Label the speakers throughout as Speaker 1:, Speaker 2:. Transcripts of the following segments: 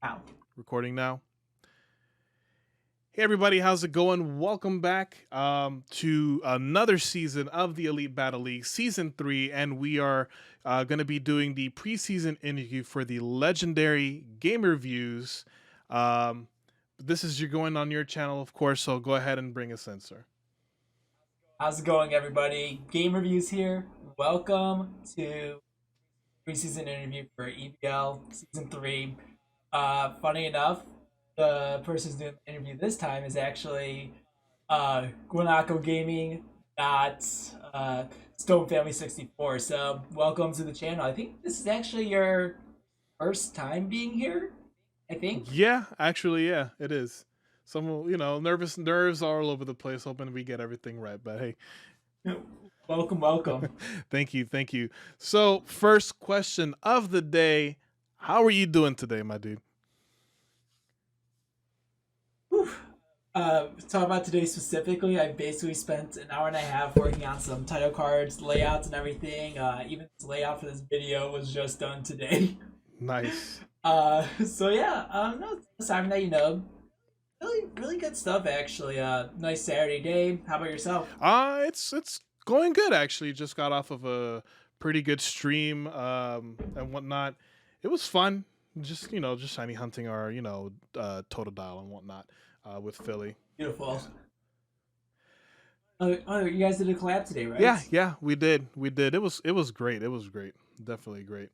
Speaker 1: Wow.
Speaker 2: Recording now. Hey everybody, how's it going? Welcome back to another season of the Elite Battle League, Season 3, and we are going to be doing the preseason interview for the legendary Game Reviews. This is going on your channel, of course, so go ahead and bring us in, sir.
Speaker 1: How's it going, everybody? Game Reviews here. Welcome to preseason interview for EBL Season 3. Funny enough, the person who's doing the interview this time is actually GuanakoGaming, not Stone Family 64. So, welcome to the channel. I think this is actually your first time being here, I think.
Speaker 2: Yeah, actually, yeah, it is. Some, nervous nerves are all over the place, hoping we get everything right. But hey,
Speaker 1: Welcome, welcome.
Speaker 2: thank you, thank you. So, first question of the day: how are you doing today, my dude?
Speaker 1: Whew. Talk about today specifically. I basically spent an hour and a half working on some title cards, layouts, and everything. Even this layout for this video was just done today.
Speaker 2: Nice.
Speaker 1: So yeah, no, aside from that, really, really good stuff actually. Nice Saturday day. How about yourself?
Speaker 2: It's going good actually. Just got off of a pretty good stream and whatnot. It was fun. Just shiny hunting our Totodile and whatnot with Philly.
Speaker 1: Beautiful. You guys did a collab today, right?
Speaker 2: Yeah, we did. It was great. It was great. Definitely great.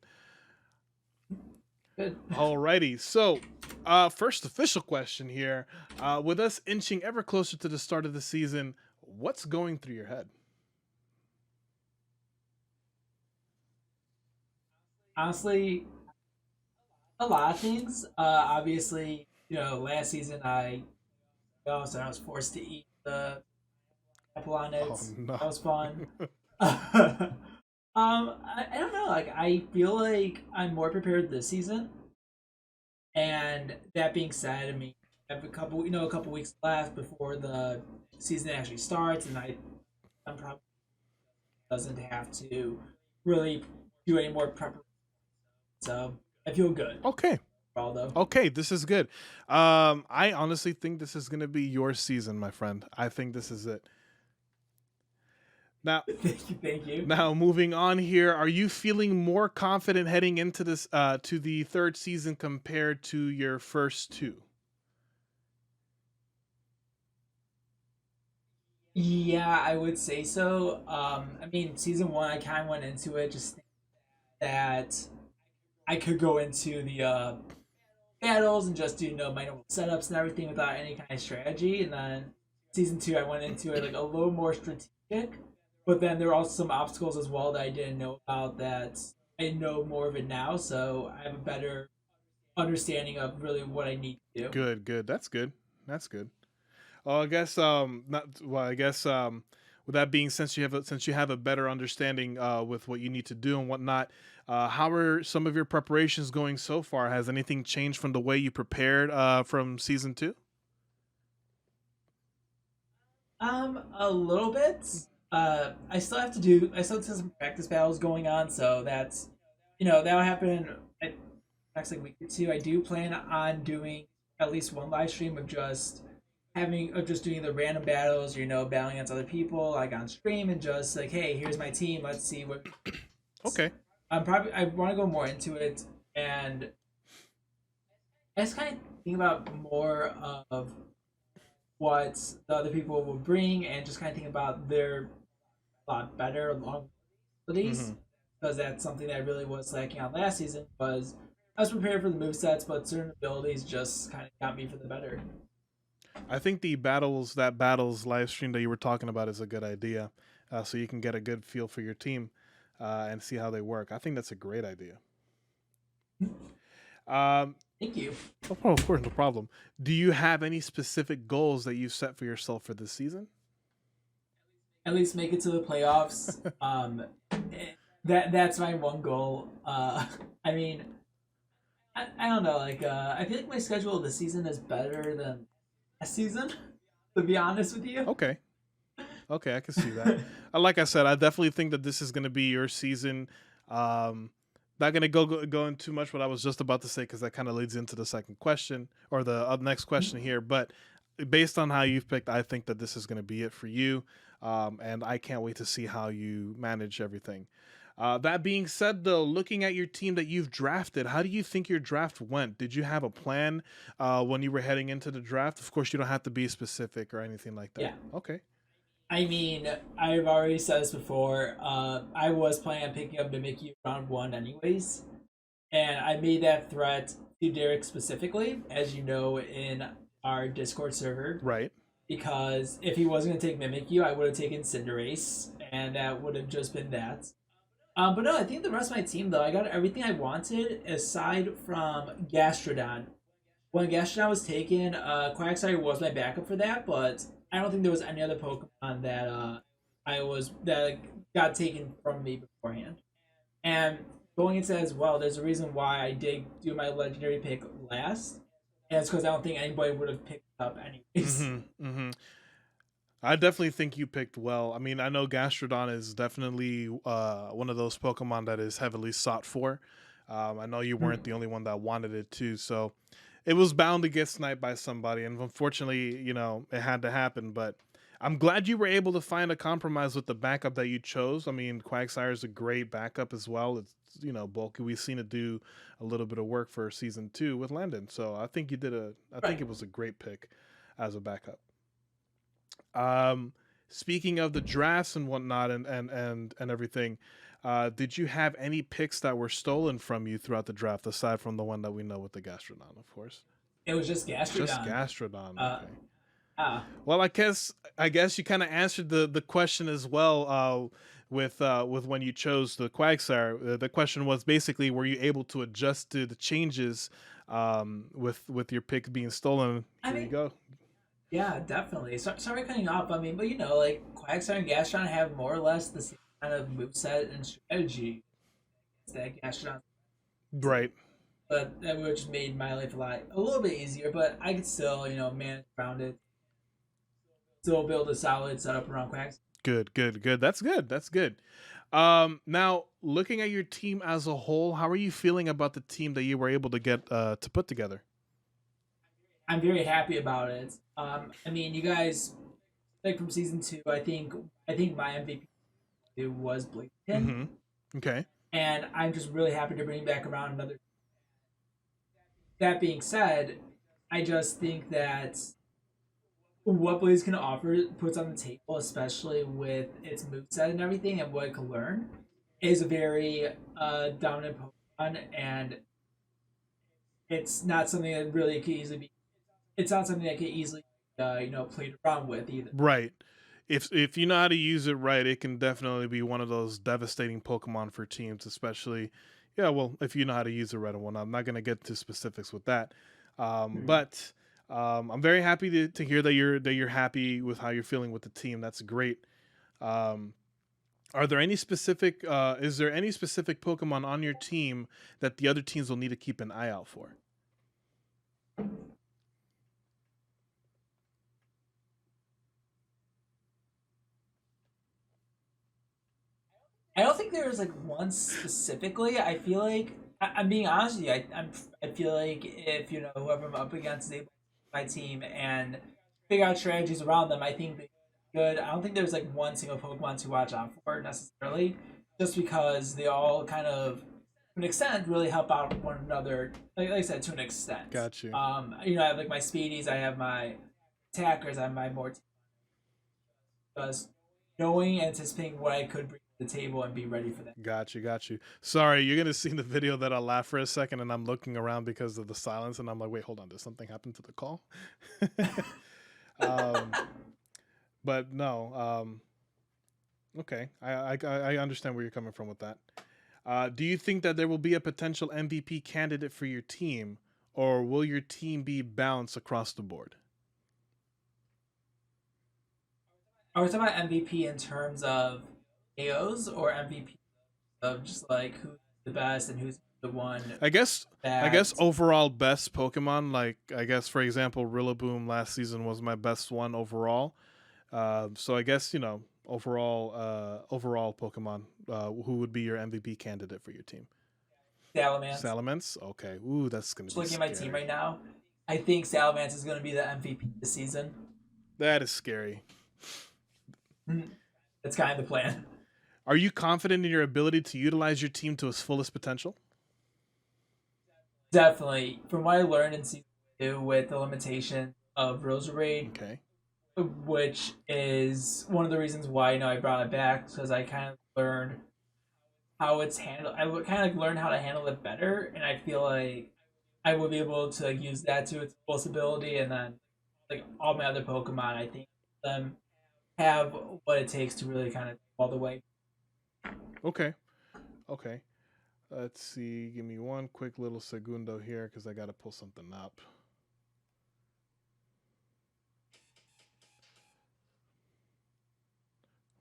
Speaker 1: Good.
Speaker 2: Alrighty. So, first official question here. With us inching ever closer to the start of the season, what's going through your head?
Speaker 1: Honestly, a lot of things. Obviously, last season so I was forced to eat the apple on it.
Speaker 2: Oh no.
Speaker 1: That was fun. I don't know. Like, I feel like I'm more prepared this season. And that being said, I mean, I have a couple weeks left before the season actually starts, and I'm probably doesn't have to really do any more preparation. So I feel good.
Speaker 2: Okay.
Speaker 1: Although,
Speaker 2: Okay, this is good. I honestly think this is gonna be your season, my friend. I think this is it. Now,
Speaker 1: thank you.
Speaker 2: now moving on here, are you feeling more confident heading into this to the third season compared to your first two?
Speaker 1: Yeah, I would say so. I mean, season one, I kind of went into it just thinking that I could go into the battles and just do my normal setups and everything without any kind of strategy. And then season two, I went into it like a little more strategic, but then there were also some obstacles as well that I didn't know about that I know more of it now. So I have a better understanding of really what I need to do.
Speaker 2: Good, good. That's good. That's good. Well, I guess not. Well, I guess with that being, since you have a better understanding with what you need to do and whatnot, how are some of your preparations going so far? Has anything changed from the way you prepared from season two?
Speaker 1: A little bit. I still have some practice battles going on, so that'll happen in next like week or two. I do plan on doing at least one live stream of just doing the random battles, battling against other people like on stream and just like, hey, here's my team. Let's see what.
Speaker 2: Okay.
Speaker 1: I want to go more into it, and I just kind of think about more of what the other people will bring, and just kind of think about their lot better long abilities,
Speaker 2: Hmm.
Speaker 1: because that's something that really was lacking on last season. Was I was prepared for the move sets, but certain abilities just kind of got me for the better.
Speaker 2: I think that battles live stream that you were talking about is a good idea, so you can get a good feel for your team and see how they work. I think that's a great idea. Um,
Speaker 1: Thank you.
Speaker 2: oh, of course, no problem. Do you have any specific goals that you've set for yourself for this season?
Speaker 1: At least make it to the playoffs. That's my one goal. I mean, I don't know. Like, I feel like my schedule this season is better than last season. To be honest with you.
Speaker 2: Okay. Okay, I can see that. Like I said, I definitely think that this is going to be your season. Um, not gonna go into too much what I was just about to say because that kind of leads into the second question or the next question here. But based on how you've picked, I think that this is gonna be it for you, and I can't wait to see how you manage everything. That being said, though, looking at your team that you've drafted, how do you think your draft went? Did you have a plan when you were heading into the draft? Of course, you don't have to be specific or anything like that.
Speaker 1: Yeah.
Speaker 2: Okay.
Speaker 1: I mean, I've already said this before. I was planning on picking up Mimikyu round one, anyways, and I made that threat to Derek specifically, as you know, in our Discord server,
Speaker 2: Right.
Speaker 1: because if he wasn't going to take Mimikyu, I would have taken Cinderace, and that would have just been that. But no, I think the rest of my team, though, I got everything I wanted aside from Gastrodon. When Gastrodon was taken, Quagsire was my backup for that, but I don't think there was any other Pokemon that that got taken from me beforehand. And going into that as well, there's a reason why I did do my legendary pick last, and it's because I don't think anybody would have picked it up anyways.
Speaker 2: Mm-hmm. Mm-hmm. I definitely think you picked well. I mean, I know Gastrodon is definitely one of those Pokemon that is heavily sought for. I know you weren't the only one that wanted it too, so it was bound to get sniped by somebody, and unfortunately, it had to happen. But I'm glad you were able to find a compromise with the backup that you chose. I mean, Quagsire is a great backup as well. It's bulky. We've seen it do a little bit of work for season 2 with Landon, so I think you did a. I think
Speaker 1: Right.
Speaker 2: it was a great pick as a backup. Um, Speaking of the drafts and whatnot and everything, did you have any picks that were stolen from you throughout the draft aside from the one that we know with the Gastrodon, of course?
Speaker 1: It was just
Speaker 2: Just
Speaker 1: Gastrodon.
Speaker 2: Gastrodon.
Speaker 1: Uh,
Speaker 2: Okay.
Speaker 1: ah,
Speaker 2: Well, I guess you kind of answered the question as well. With when you chose the Quagsire, the question was basically, were you able to adjust to the changes with your pick being stolen?
Speaker 1: I
Speaker 2: Here you
Speaker 1: mean,
Speaker 2: go.
Speaker 1: yeah, definitely. Sorry cutting you off. I mean, but like Quagsire and Gastron have more or less the same kind of moveset and strategy that Gastron uses.
Speaker 2: Right.
Speaker 1: But that would have just made my life a little bit easier. But I could still, manage around it. Still build a solid setup around Quagsire.
Speaker 2: Good, good, good. That's good. That's good. Now looking at your team as a whole, how are you feeling about the team that you were able to get to put together?
Speaker 1: I'm very happy about it. I mean, you guys like from season two. I think my MVP was Blaziken,
Speaker 2: Mm-hmm. Okay.
Speaker 1: and I'm just really happy to bring back around another. That being said, I just think that what Blaze can offer puts on the table, especially with its moveset and everything and what it can learn, is a very dominant Pokemon, and it's not something that really could easily be. It's not something that could easily, played around with either.
Speaker 2: Right. If you know how to use it right, it can definitely be one of those devastating Pokemon for teams, especially. Yeah, well, if you know how to use it right and whatnot. I'm not gonna get to specifics with that, but I'm very happy to hear that you're happy with how you're feeling with the team. That's great. Um, are there any specific? Is there any specific Pokemon on your team that the other teams will need to keep an eye out for?
Speaker 1: I don't think there's like one specifically. I feel like I'm being honest with you. I feel like if whoever I'm up against is able to my team and figure out strategies around them, I think they're good. I don't think there's like one single Pokemon to watch out for necessarily, just because they all kind of, to an extent, really help out one another. Like I said, to an extent.
Speaker 2: Got you.
Speaker 1: I have like my speedies, I have my attackers, I have my more because knowing and anticipating what I could bring to the table and be ready for that.
Speaker 2: Got you, got you. Sorry, you're gonna see the video that I laugh for a second, and I'm looking around because of the silence, and I'm like, wait, hold on, did something happen to the call? um, but no, okay, I understand where you're coming from with that. Do you think that there will be a potential MVP candidate for your team, or will your team be balanced across the board?
Speaker 1: Are we talking about MVP in terms of AOs or MVP of just like who's the best and who's the one
Speaker 2: I guess
Speaker 1: that
Speaker 2: overall best Pokemon. Like I guess for example, Rillaboom last season was my best one overall. So I guess overall Pokemon. Who would be your MVP candidate for your team?
Speaker 1: Salamence.
Speaker 2: Salamence? Okay. Ooh, that's gonna
Speaker 1: Just
Speaker 2: be
Speaker 1: looking at my team
Speaker 2: scary.
Speaker 1: right now, I think Salamence is going to be the MVP this season.
Speaker 2: That is scary.
Speaker 1: That's kind of the plan.
Speaker 2: Are you confident in your ability to utilize your team to its fullest potential?
Speaker 1: Definitely. From what I learned in season 2 with the limitation of Roserade,
Speaker 2: Okay.
Speaker 1: which is one of the reasons why I brought it back, because I kind of learned how it's handled. I kind of learned how to handle it better, and I feel like I will be able to use that to its fullest ability, and then like all my other Pokemon, I think them have what it takes to really kind of all the way.
Speaker 2: Okay. Okay. Let's see. Give me one quick little segundo here because I got to pull something up.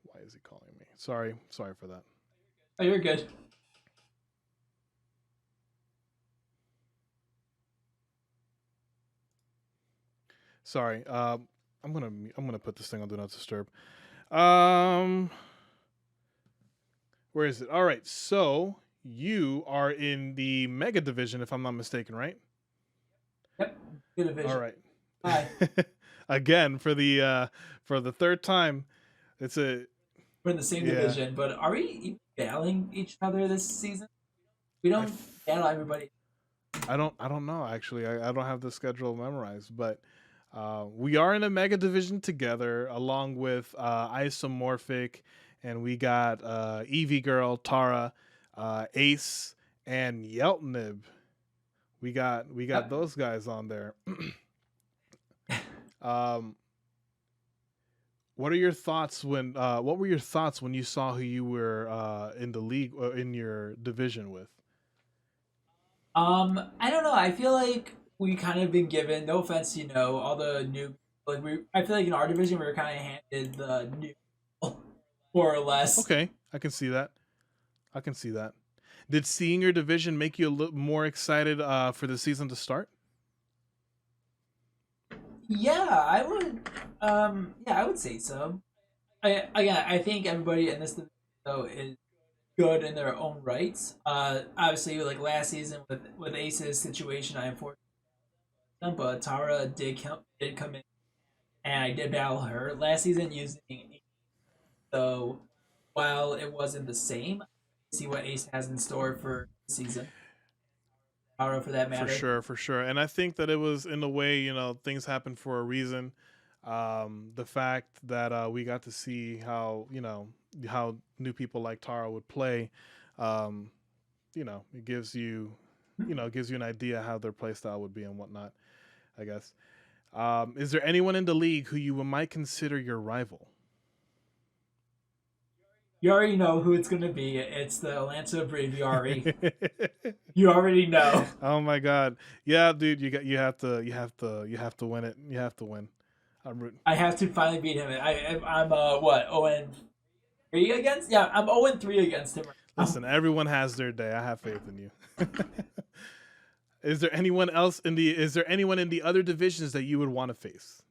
Speaker 2: Why is he calling me? Sorry for that.
Speaker 1: Oh, you're good.
Speaker 2: Sorry. I'm gonna put this thing on Do Not Disturb. Um, where is it? All right. So you are in the Mega Division, if I'm not mistaken, right?
Speaker 1: Yep. Good division.
Speaker 2: All right.
Speaker 1: Hi.
Speaker 2: Again for the third time. It's a
Speaker 1: We're in the same division, but are we battling each other this season? We don't battle everybody.
Speaker 2: I don't know actually. I don't have the schedule memorized, but we are in a Mega Division together, along with Isomorphic, and we got Eevee Girl, Tara, Ace, and Yeltnib. We got those guys on there. What are your thoughts when? What were your thoughts when you saw who you were in the league in your division with?
Speaker 1: I don't know. I feel like we kind of been given. No offense, all the new. Like we, I feel like in our division we were kind of handed the new, more or less.
Speaker 2: Okay, I can see that. I can see that. Did seeing your division make you a little more excited for the season to start?
Speaker 1: Yeah, I would. Yeah, I would say so. I think everybody in this division though is good in their own rights. Obviously, like last season with Ace's situation, I unfortunately, but Tara did come in, and I did battle her last season using Ace. So while it wasn't the same, see what Ace has in store for the season. Tara, for that matter.
Speaker 2: For sure. And I think that it was in a way, things happen for a reason. The fact that we got to see how how new people like Tara would play, um, it gives you, it gives you an idea how their play style would be and whatnot. I guess. Is there anyone in the league who you might consider your rival?
Speaker 1: You already know who it's gonna be. It's the Atlanta Braviary. You already know.
Speaker 2: Oh my god. Yeah, dude, you have to win it. You have to win. I'm rooting.
Speaker 1: I have to finally beat him. I'm what 0-3 against? Yeah, I'm 0-3 against him.
Speaker 2: Listen, everyone has their day. I have faith in you. Is there anyone in the other divisions that you would want to face?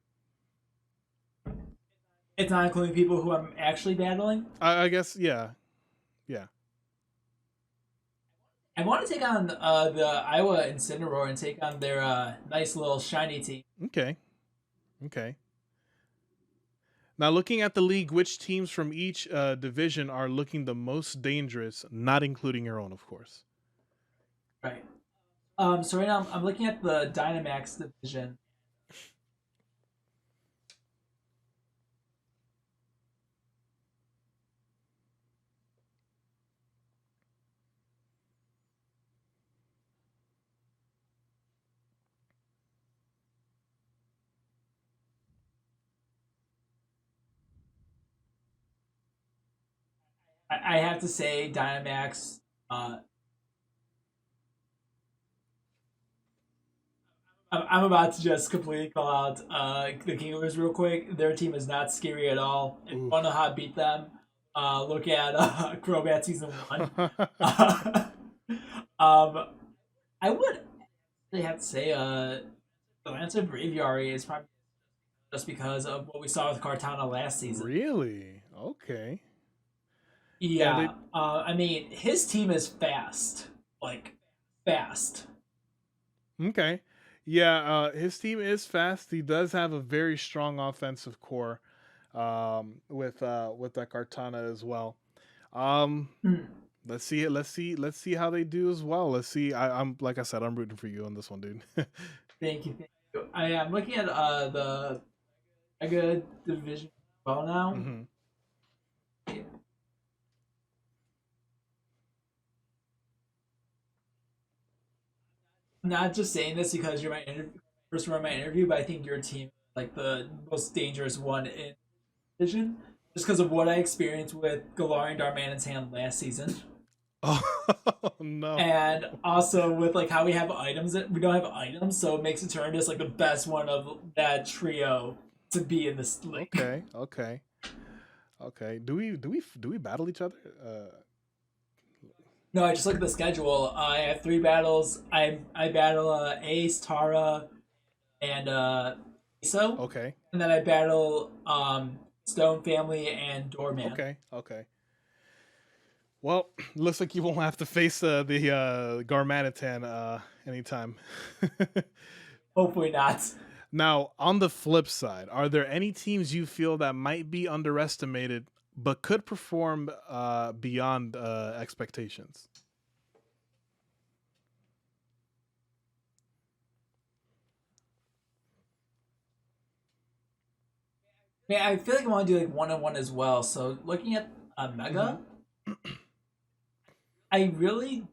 Speaker 1: It's not including people who I'm actually battling.
Speaker 2: I guess, yeah. Yeah.
Speaker 1: I want to take on the Iowa Incineroar and take on their nice little shiny team.
Speaker 2: Okay. Okay. Now, looking at the league, which teams from each division are looking the most dangerous, not including your own, of course?
Speaker 1: Right. So right now I'm looking at the Dynamaxx division. I have to say Dynamaxx. I'm about to just completely call out the Kingers real quick. Their team is not scary at all. If you want to know how to beat them, look at Crobat Season 1. I would actually have to say Atlanta Braviary is probably just because of what we saw with Cartana last season.
Speaker 2: Really? Okay.
Speaker 1: Yeah. I mean, his team is fast. Like, fast.
Speaker 2: Okay. Yeah, his team is fast. He does have a very strong offensive core, with that Cartana as well. Um,
Speaker 1: Mm,
Speaker 2: let's see it. Let's see how they do as well. Let's see. I'm like I said, I'm rooting for you on this one, dude.
Speaker 1: thank you, thank you. I am looking at the Mega Division well now.
Speaker 2: hmm
Speaker 1: I'm not just saying this because you're my first one in my interview, but I think your team is like the most dangerous one in division, just because of what I experienced with Galarian Darmanon's hand last season,
Speaker 2: Oh no.
Speaker 1: and also with like how we have items that we don't have items, so it makes Eternatus like the best one of that trio to be in this league.
Speaker 2: Okay. Okay. Okay. Do we battle each other?
Speaker 1: No, I just look at the schedule. I have three battles. I battle Ace, Tara, and Iso,
Speaker 2: Okay.
Speaker 1: and then I battle Stone Family and Doorman.
Speaker 2: Okay. Okay. Well, looks like you won't have to face the Garmanitan anytime.
Speaker 1: Hopefully not.
Speaker 2: Now, on the flip side, are there any teams you feel that might be underestimated but could perform beyond expectations?
Speaker 1: Yeah, I feel like I want to do like one on one as well. So looking at
Speaker 2: hmm
Speaker 1: Mega, I really,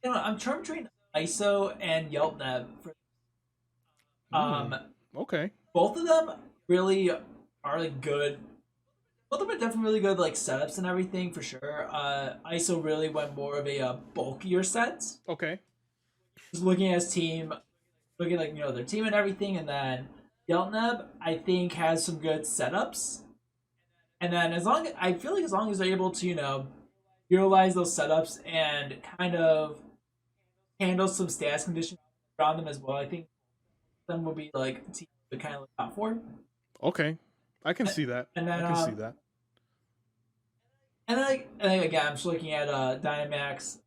Speaker 1: I'm trying to train ISO and YelpNeb.
Speaker 2: Mm,
Speaker 1: Um,
Speaker 2: okay.
Speaker 1: both of them really are like good. Both of them are definitely really good like setups and everything for sure. ISO really went more of a bulkier set.
Speaker 2: Okay.
Speaker 1: Just looking at his team, looking at like their team and everything, and then YelpNeb I think has some good setups. And then I feel like as long as they're able to utilize those setups and kind of handle some stats conditions around them as well, I think them will be like a team to kind of look out for.
Speaker 2: Okay. I can see that.
Speaker 1: And
Speaker 2: I
Speaker 1: then
Speaker 2: can see that.
Speaker 1: again, I'm just looking at Dynamaxx.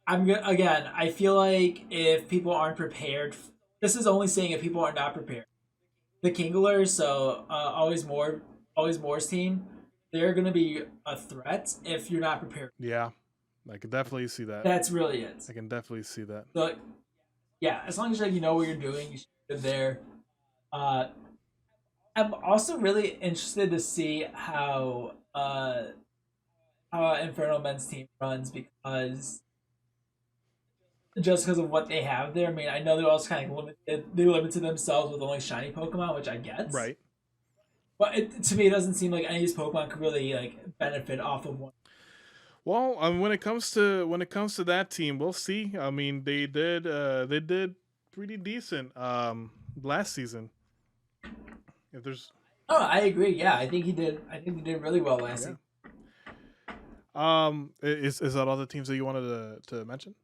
Speaker 1: Again. I feel like if people aren't prepared, this is only saying if people are not prepared. The Kinglers, so always more's team, they're gonna be a threat if you're not prepared.
Speaker 2: Yeah. I can definitely see that.
Speaker 1: That's really it.
Speaker 2: I can definitely see that.
Speaker 1: So yeah, as long as like, you know what you're doing, you should be there. Uh, I'm also really interested to see how Inferno Men's team runs because of what they have there. I mean, I know they're also kind of limited. They limited themselves with only shiny Pokemon, which I get.
Speaker 2: Right.
Speaker 1: But to me, it doesn't seem like any of these Pokemon could really like benefit off of one.
Speaker 2: Well, when it comes to that team, we'll see. I mean, they did pretty decent last season. If there's
Speaker 1: Oh, I agree. Yeah, I think he did. I think he did really well last
Speaker 2: yeah.
Speaker 1: season.
Speaker 2: Is that all the teams that you wanted to mention?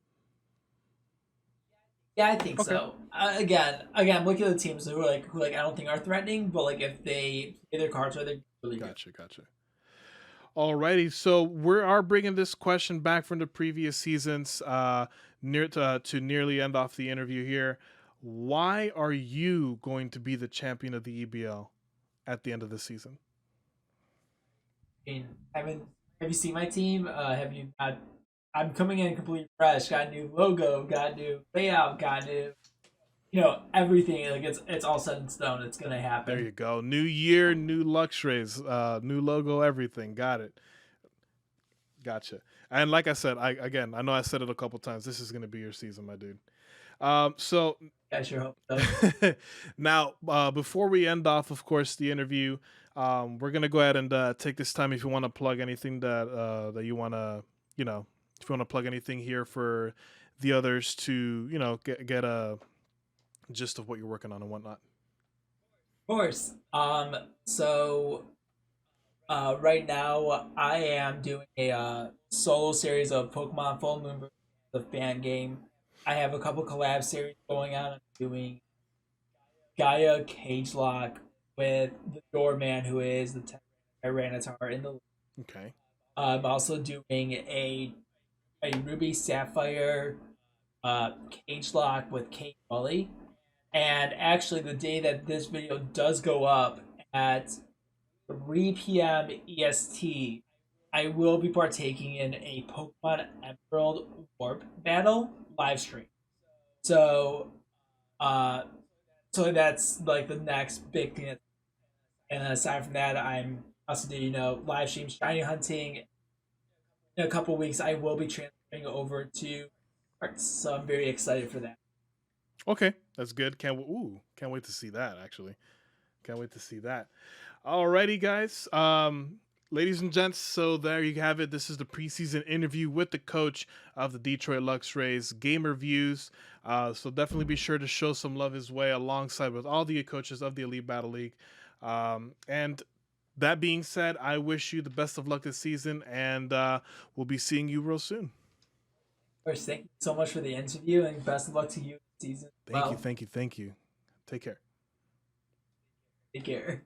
Speaker 1: Yeah, I think
Speaker 2: Okay.
Speaker 1: so. Look at the teams who I don't think are threatening, but like if they play their cards right, they're really good.
Speaker 2: Gotcha. Gotcha. Alrighty, so we are bringing this question back from the previous seasons, to nearly end off the interview here. Why are you going to be the champion of the EBL at the end of the season?
Speaker 1: I mean, have you seen my team? Have you? I'm coming in completely fresh. Got a new logo. Got new layout. Got new, everything. Like it's all set in stone. It's gonna
Speaker 2: There
Speaker 1: happen.
Speaker 2: you go. New year, new Luxrays, new logo, everything. Got it. Gotcha. And like I said, I know I said it a couple times. This is going to be your season, my dude. So
Speaker 1: I sure hope so.
Speaker 2: now, before we end off, of course, the interview, we're gonna go ahead and take this time if you want to plug anything that you want to, if you want to plug anything here for the others to, get a gist of what you're working on and whatnot.
Speaker 1: Of course. So right now I am doing a solo series of Pokemon Full Moon, the fan game. I have a couple collab series going on. I'm doing Gaia Cage Lock with the Doorman, who is the Tyranitar in the.
Speaker 2: Okay.
Speaker 1: I'm also doing a Ruby Sapphire cage lock with Kate Mully. And actually, the day that this video does go up at 3 p.m. EST, I will be partaking in a Pokemon Emerald Warp battle live stream. So, uh, so that's like the next big thing. And aside from that, I'm also doing live stream shiny hunting. In a couple weeks, I will be transferring over to arts, so I'm very excited for that.
Speaker 2: Okay, that's good. Can't wait to see that. Actually, can't wait to see that. Alrighty, guys. Ladies and gents, so there you have it. This is the preseason interview with the coach of the Detroit Luxrays, Gamer Views. So definitely be sure to show some love his way alongside with all the coaches of the Elite Battle League. And that being said, I wish you the best of luck this season, and we'll be seeing you real soon.
Speaker 1: First, thank you so much for the interview, and best of luck to you this season as
Speaker 2: Thank you,
Speaker 1: well.
Speaker 2: thank you, thank you. Take care.
Speaker 1: Take care.